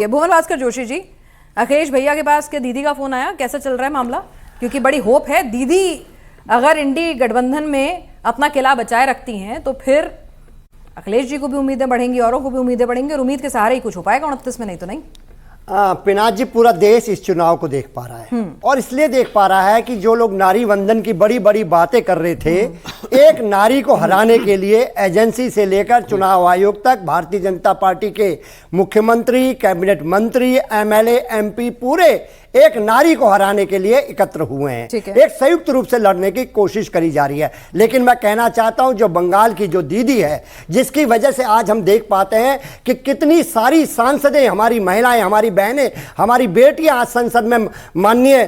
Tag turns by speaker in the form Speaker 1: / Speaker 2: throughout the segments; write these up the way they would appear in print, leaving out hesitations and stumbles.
Speaker 1: भुवन भास्कर जोशी जी, अखिलेश भैया के पास के दीदी का फोन आया, कैसा चल रहा है मामला? क्योंकि बड़ी होप है, दीदी अगर इंडी गठबंधन में अपना किला बचाए रखती हैं तो फिर अखिलेश जी को भी उम्मीदें बढ़ेंगी, औरों को भी उम्मीदें बढ़ेंगी और उम्मीद के सहारे ही कुछ हो पाएगा 29 में, नहीं तो नहीं।
Speaker 2: पिनाक जी, पूरा देश इस चुनाव को देख पा रहा है और इसलिए देख पा रहा है कि जो लोग नारी वंदन की बड़ी बड़ी बातें कर रहे थे, एक नारी को हराने के लिए एजेंसी से लेकर चुनाव आयोग तक भारतीय जनता पार्टी के मुख्यमंत्री, कैबिनेट मंत्री, एमएलए, एमपी पूरे एक नारी को हराने के लिए एकत्र हुए हैं। एक संयुक्त रूप से लड़ने की कोशिश करी जा रही है। लेकिन मैं कहना चाहता हूं, जो बंगाल की जो दीदी है, जिसकी वजह से आज हम देख पाते हैं कि कितनी सारी सांसदें, हमारी महिलाएं, हमारी बहनें, हमारी बेटियां आज संसद में माननीय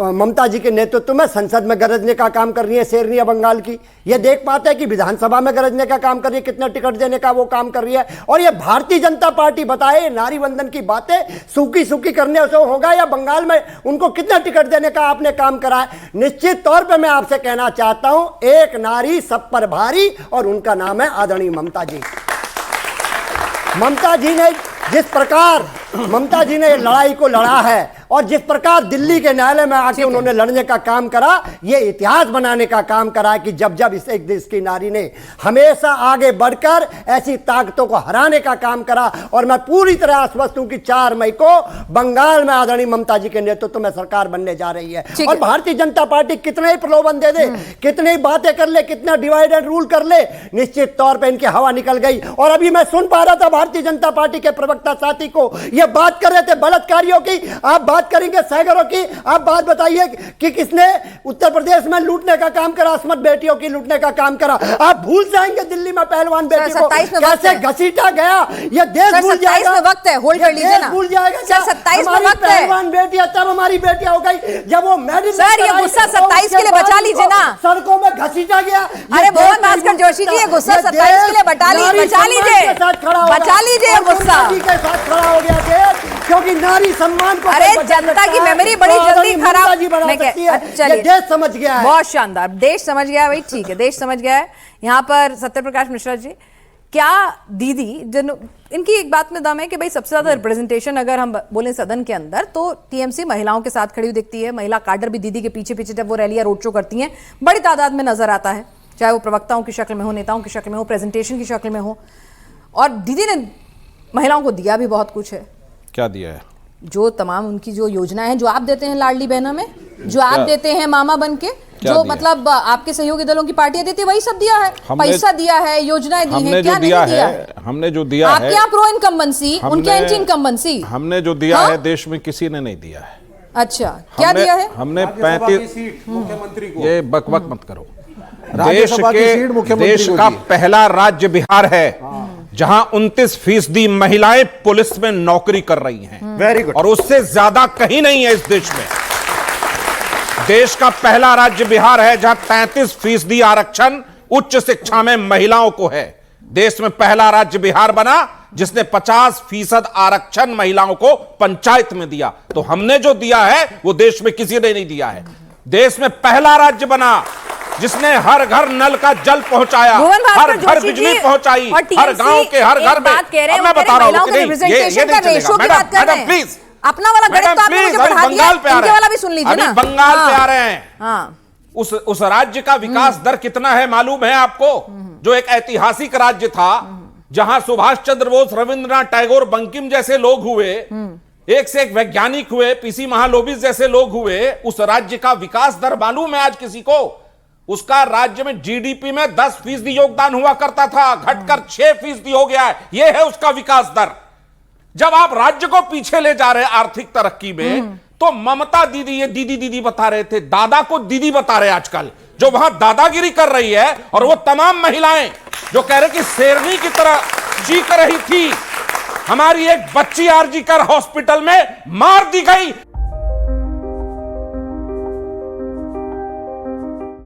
Speaker 2: ममता जी के नेतृत्व में संसद में गरजने का काम कर रही है। शेरनिया बंगाल की ये देख पाते हैं कि विधानसभा में गरजने का काम कर रही है, कितने टिकट देने का वो काम कर रही है। और ये भारतीय जनता पार्टी बताए नारी वंदन की बातें सूखी सूखी करने से होगा या बंगाल में उनको कितना टिकट देने का आपने काम करा है? निश्चित तौर पे मैं आपसे कहना चाहता हूं, एक नारी सब पर भारी और उनका नाम है आदरणीय ममता जी। ममता जी ने जिस प्रकार ममता जी ने लड़ाई को लड़ा है और जिस प्रकार दिल्ली के न्यायालय में आके उन्होंने लड़ने का काम करा, ये इतिहास बनाने का काम करा है कि जब जब इस एक देश की नारी ने हमेशा आगे बढ़कर ऐसी ताकतों को हराने का काम करा। और मैं पूरी तरह आश्वस्त हूं कि 4 मई को बंगाल में आदरणीय ममता जी के नेतृत्व में सरकार बनने जा रही है। और भारतीय जनता पार्टी कितने ही प्रलोभन दे दे, कितनी बातें कर ले, कितना डिवाइड एंड रूल कर ले, निश्चित तौर पर इनकी हवा निकल गई। और अभी मैं सुन पा रहा था भारतीय जनता पार्टी के प्रवक्ता साथी को, ये बात कर रहे थे बलात्कारियों की, आप बात करेंगे सैकड़ों की। आप बात बताइए कि किसने उत्तर प्रदेश में लूटने का काम करा, अस्मत बेटियों की लूटने का काम करा। आप भूल जाएंगे दिल्ली में पहलवान बेटी को कैसे घसीटा गया, ये देश भूल जाएगा।
Speaker 1: वक्त है, होल्ड कर लीजिए ना,
Speaker 2: भूल जाएगा।
Speaker 1: सर 27 में वक्त है।
Speaker 2: पहलवान बेटियां तब हमारी बेटियां हो गई जब वो मेडल।
Speaker 1: सर ये गुस्सा 27 के लिए बचा लीजिए ना,
Speaker 2: सड़कों में घसीटा गया।
Speaker 1: अरे भुवन भास्कर जोशी जी, ये गुस्सा 27 के लिए बचा लीजिए, बचा लीजिए गुस्सा
Speaker 2: के साथ खड़ा हो गया देश, क्योंकि नारी सम्मान को,
Speaker 1: अरे जनता की मेमोरी बड़ी जल्दी खराब
Speaker 2: चलिए, देश समझ गया है।
Speaker 1: बहुत शानदार, देश समझ गया है भाई, ठीक है, देश समझ गया है। यहाँ पर सत्यप्रकाश मिश्रा जी, क्या दीदी जन इनकी एक बात में दम है कि भाई सबसे ज्यादा रिप्रेजेंटेशन अगर हम बोले सदन के अंदर तो टीएमसी महिलाओं के साथ खड़ी हुई दिखती है। महिला काडर भी दीदी के पीछे पीछे जब वो रैलियां रोड शो करती हैं बड़ी तादाद में नजर आता है, चाहे वो प्रवक्ताओं की शक्ल में हो, नेताओं की शक्ल में हो, प्रेजेंटेशन की शक्ल में हो। और दीदी ने महिलाओं को दिया भी बहुत कुछ है।
Speaker 3: क्या दिया है? जो
Speaker 1: तमाम उनकी जो योजनाएं हैं, जो आप देते हैं लाडली बहना में, जो आप देते हैं मामा बन के, जो मतलब आपके सहयोगी दलों की पार्टियां देती है, वही सब दिया है। पैसा दिया है, योजनाएं दी हैं, क्या नहीं दिया है?
Speaker 3: हमने जो दिया है,
Speaker 1: आपके यहाँ प्रो इनकम्बेंसी, उनके एंटी इनकम्बेंसी,
Speaker 3: हमने जो दिया है देश में किसी ने नहीं दिया है।
Speaker 1: अच्छा, क्या दिया है?
Speaker 3: हमने 35 मुख्यमंत्री को, ये बकबक मत करो, देश का पहला राज्य बिहार है जहां 29% महिलाएं पुलिस में नौकरी कर रही हैं। Very good. और उससे ज्यादा कहीं नहीं है इस देश में। देश का पहला राज्य बिहार है जहां 33% आरक्षण उच्च शिक्षा में महिलाओं को है। देश में पहला राज्य बिहार बना जिसने 50% आरक्षण महिलाओं को पंचायत में दिया। तो हमने जो दिया है वो देश में किसी ने नहीं दिया है। देश में पहला राज्य बना जिसने हर घर नल का जल पहुंचाया, हर घर बिजली पहुंचाई, हर गांव के हर घर में। मैं बता रहा हूं कि ये नहीं चलेगा। मैडम प्लीज,
Speaker 1: अपना वाला गणित तो आपने मुझे पढ़ा दिया, इनके वाला भी सुन लीजिए ना।
Speaker 3: बंगाल पे आ रहे हैं। उस राज्य का विकास दर कितना है मालूम है आपको? जो एक ऐतिहासिक राज्य था जहां सुभाष चंद्र बोस, रविंद्रनाथ टैगोर, बंकिम जैसे लोग हुए, एक से एक वैज्ञानिक हुए, पीसी महालोबिस जैसे लोग हुए, उस राज्य का विकास दर मालूम है आज किसी को? उसका राज्य में जीडीपी में 10% योगदान हुआ करता था, घटकर 6% हो गया है। यह है उसका विकास दर। जब आप राज्य को पीछे ले जा रहे हैं आर्थिक तरक्की में, तो ममता दीदी, ये दीदी दीदी बता रहे थे, दादा को दीदी बता रहे आजकल, जो वहां दादागिरी कर रही है। और वो तमाम महिलाएं जो कह रहे कि शेरनी की तरह चीख रही थी, हमारी एक बच्ची आरजी कर हॉस्पिटल में मार दी गई।